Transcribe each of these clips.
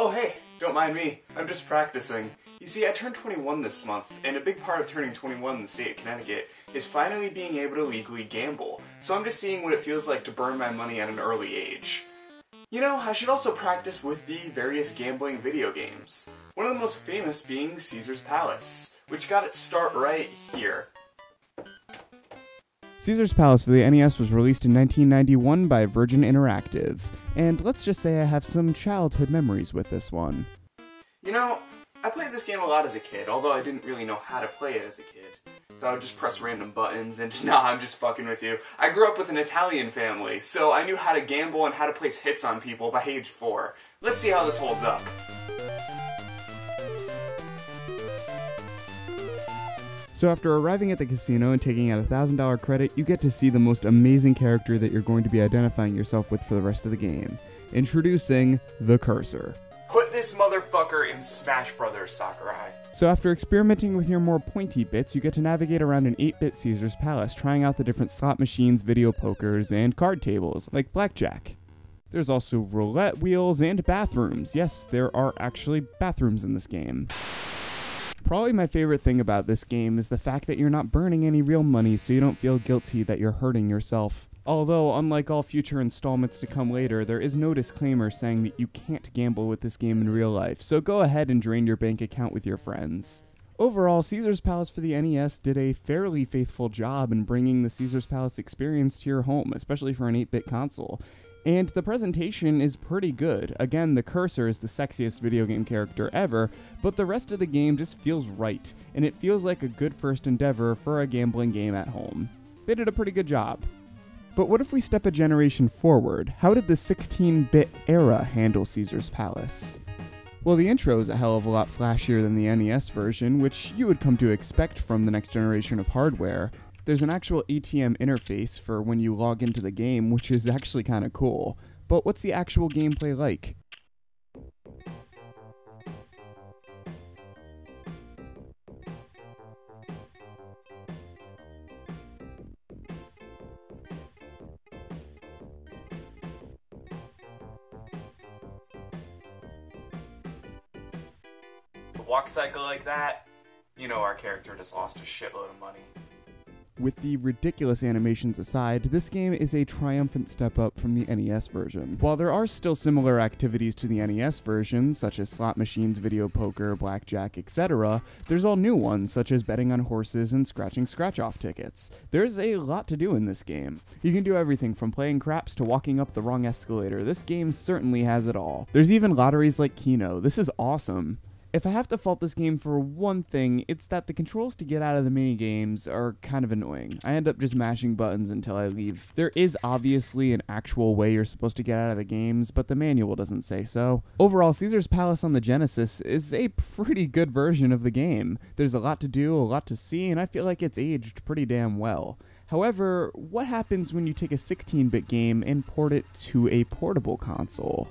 Oh hey, don't mind me. I'm just practicing. You see, I turned 21 this month, and a big part of turning 21 in the state of Connecticut is finally being able to legally gamble. So I'm just seeing what it feels like to burn my money at an early age. You know, I should also practice with the various gambling video games. One of the most famous being Caesar's Palace, which got its start right here. Caesar's Palace for the NES was released in 1991 by Virgin Interactive, and let's just say I have some childhood memories with this one. You know, I played this game a lot as a kid, although I didn't really know how to play it as a kid. So I would just press random buttons and nah, I'm just fucking with you. I grew up with an Italian family, so I knew how to gamble and how to place hits on people by age 4. Let's see how this holds up. So after arriving at the casino and taking out a $1,000 credit, you get to see the most amazing character that you're going to be identifying yourself with for the rest of the game. Introducing the Cursor. Put this motherfucker in Smash Brothers, Sakurai. So after experimenting with your more pointy bits, you get to navigate around an 8-bit Caesar's Palace, trying out the different slot machines, video pokers, and card tables, like blackjack. There's also roulette wheels and bathrooms. Yes, there are actually bathrooms in this game. Probably my favorite thing about this game is the fact that you're not burning any real money, so you don't feel guilty that you're hurting yourself. Although, unlike all future installments to come later, there is no disclaimer saying that you can't gamble with this game in real life, so go ahead and drain your bank account with your friends. Overall, Caesar's Palace for the NES did a fairly faithful job in bringing the Caesar's Palace experience to your home, especially for an 8-bit console. And the presentation is pretty good. Again, the Cursor is the sexiest video game character ever, but the rest of the game just feels right, and it feels like a good first endeavor for a gambling game at home. They did a pretty good job. But what if we step a generation forward? How did the 16-bit era handle Caesar's Palace? Well, the intro is a hell of a lot flashier than the NES version, which you would come to expect from the next generation of hardware. There's an actual ATM interface for when you log into the game, which is actually kind of cool. But what's the actual gameplay like? A walk cycle like that, you know our character just lost a shitload of money. With the ridiculous animations aside, this game is a triumphant step up from the NES version. While there are still similar activities to the NES version, such as slot machines, video poker, blackjack, etc., there's all new ones, such as betting on horses and scratching scratch-off tickets. There's a lot to do in this game. You can do everything from playing craps to walking up the wrong escalator. This game certainly has it all. There's even lotteries like Keno. This is awesome. If I have to fault this game for one thing, it's that the controls to get out of the minigames are kind of annoying. I end up just mashing buttons until I leave. There is obviously an actual way you're supposed to get out of the games, but the manual doesn't say so. Overall, Caesar's Palace on the Genesis is a pretty good version of the game. There's a lot to do, a lot to see, and I feel like it's aged pretty damn well. However, what happens when you take a 16-bit game and port it to a portable console?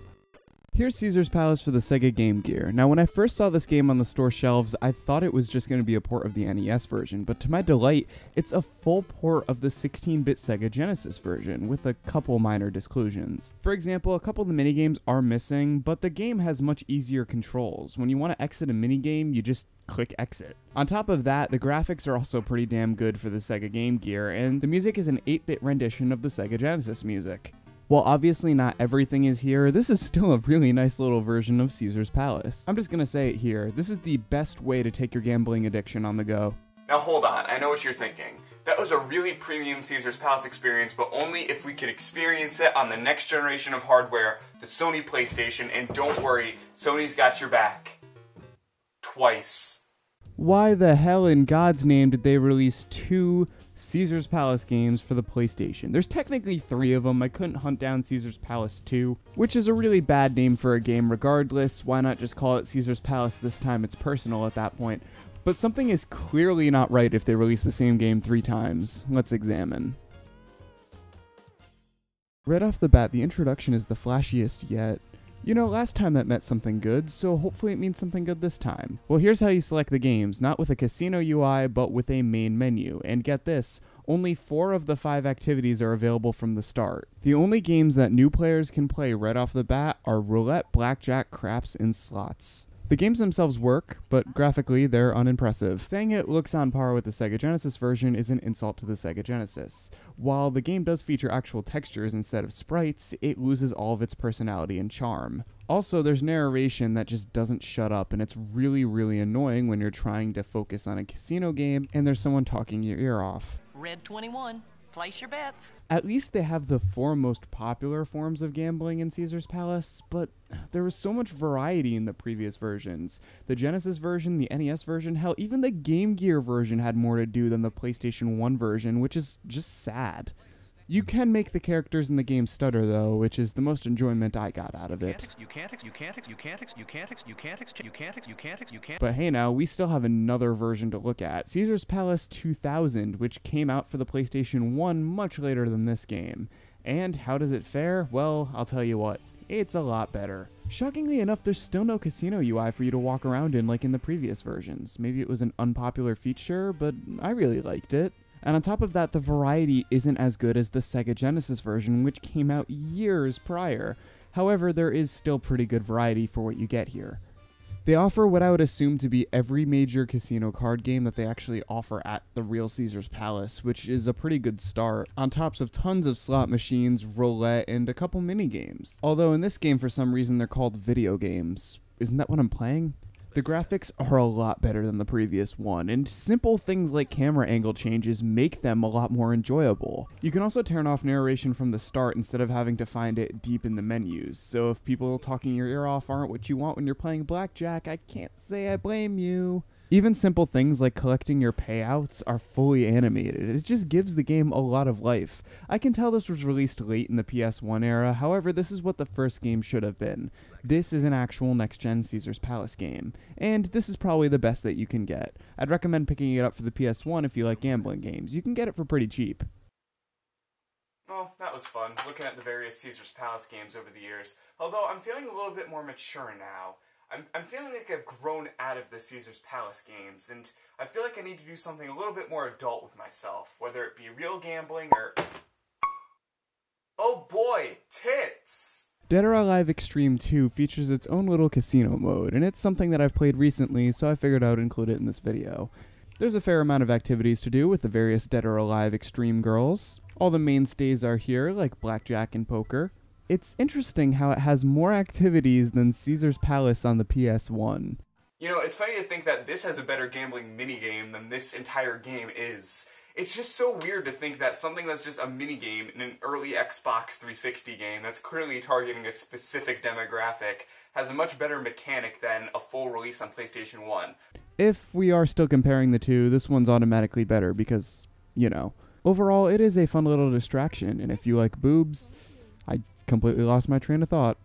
Here's Caesar's Palace for the Sega Game Gear. Now, when I first saw this game on the store shelves, I thought it was just going to be a port of the NES version, but to my delight, it's a full port of the 16-bit Sega Genesis version, with a couple minor disclusions. For example, a couple of the minigames are missing, but the game has much easier controls. When you want to exit a minigame, you just click exit. On top of that, the graphics are also pretty damn good for the Sega Game Gear, and the music is an 8-bit rendition of the Sega Genesis music. While obviously not everything is here, this is still a really nice little version of Caesar's Palace. I'm just gonna say it here, this is the best way to take your gambling addiction on the go. Now hold on, I know what you're thinking. That was a really premium Caesar's Palace experience, but only if we could experience it on the next generation of hardware, the Sony PlayStation, and don't worry, Sony's got your back. Twice. Why the hell in God's name did they release 2 Caesar's Palace games for the PlayStation? There's technically 3 of them. I couldn't hunt down Caesar's Palace 2, which is a really bad name for a game regardless. Why not just call it Caesar's Palace this time? It's personal at that point. But something is clearly not right if they release the same game 3 times. Let's examine. Right off the bat, the introduction is the flashiest yet. You know, last time that meant something good, so hopefully it means something good this time. Well, here's how you select the games, not with a casino UI, but with a main menu. And get this, Only 4 of the 5 activities are available from the start. The only games that new players can play right off the bat are roulette, blackjack, craps, and slots. The games themselves work, but graphically they're unimpressive. Saying it looks on par with the Sega Genesis version is an insult to the Sega Genesis. While the game does feature actual textures instead of sprites, it loses all of its personality and charm. Also, there's narration that just doesn't shut up, and it's really annoying when you're trying to focus on a casino game and there's someone talking your ear off. Red 21. Place your bets. At least they have the 4 most popular forms of gambling in Caesar's Palace, but there was so much variety in the previous versions. The Genesis version, the NES version, hell, even the Game Gear version had more to do than the PlayStation 1 version, which is just sad. You can make the characters in the game stutter though, which is the most enjoyment I got out of it. But hey now, we still have another version to look at, Caesar's Palace 2000, which came out for the PlayStation 1 much later than this game. And how does it fare? Well, I'll tell you what, it's a lot better. Shockingly enough, there's still no casino UI for you to walk around in like in the previous versions. Maybe it was an unpopular feature, but I really liked it. And on top of that, the variety isn't as good as the Sega Genesis version, which came out years prior. However, there is still pretty good variety for what you get here. They offer what I would assume to be every major casino card game that they actually offer at the real Caesar's Palace, which is a pretty good start, on tops of tons of slot machines, roulette, and a couple mini-games. Although in this game, for some reason, they're called video games. Isn't that what I'm playing? The graphics are a lot better than the previous one, and simple things like camera angle changes make them a lot more enjoyable. You can also turn off narration from the start instead of having to find it deep in the menus, so if people talking your ear off aren't what you want when you're playing blackjack, I can't say I blame you. Even simple things like collecting your payouts are fully animated. It just gives the game a lot of life. I can tell this was released late in the PS1 era, however this is what the first game should have been. This is an actual next-gen Caesar's Palace game, and this is probably the best that you can get. I'd recommend picking it up for the PS1 if you like gambling games. You can get it for pretty cheap. Well, that was fun, looking at the various Caesar's Palace games over the years, although I'm feeling a little bit more mature now. I'm feeling like I've grown out of the Caesar's Palace games, and I feel like I need to do something a little bit more adult with myself, whether it be real gambling or... Oh boy, tits! Dead or Alive Extreme 2 features its own little casino mode, and it's something that I've played recently, so I figured I would include it in this video. There's a fair amount of activities to do with the various Dead or Alive Extreme girls. All the mainstays are here, like blackjack and poker. It's interesting how it has more activities than Caesar's Palace on the PS1. You know, it's funny to think that this has a better gambling minigame than this entire game is. It's just so weird to think that something that's just a minigame in an early Xbox 360 game that's clearly targeting a specific demographic has a much better mechanic than a full release on PlayStation 1. If we are still comparing the two, this one's automatically better because, you know. Overall, it is a fun little distraction, and if you like boobs, I completely lost my train of thought.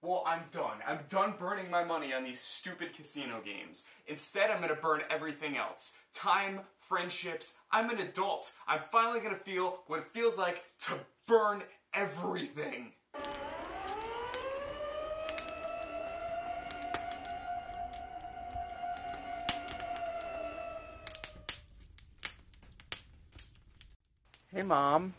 Well, I'm done. I'm done burning my money on these stupid casino games. Instead, I'm gonna burn everything else. Time, friendships. I'm an adult. I'm finally gonna feel what it feels like to burn everything. Hey, Mom.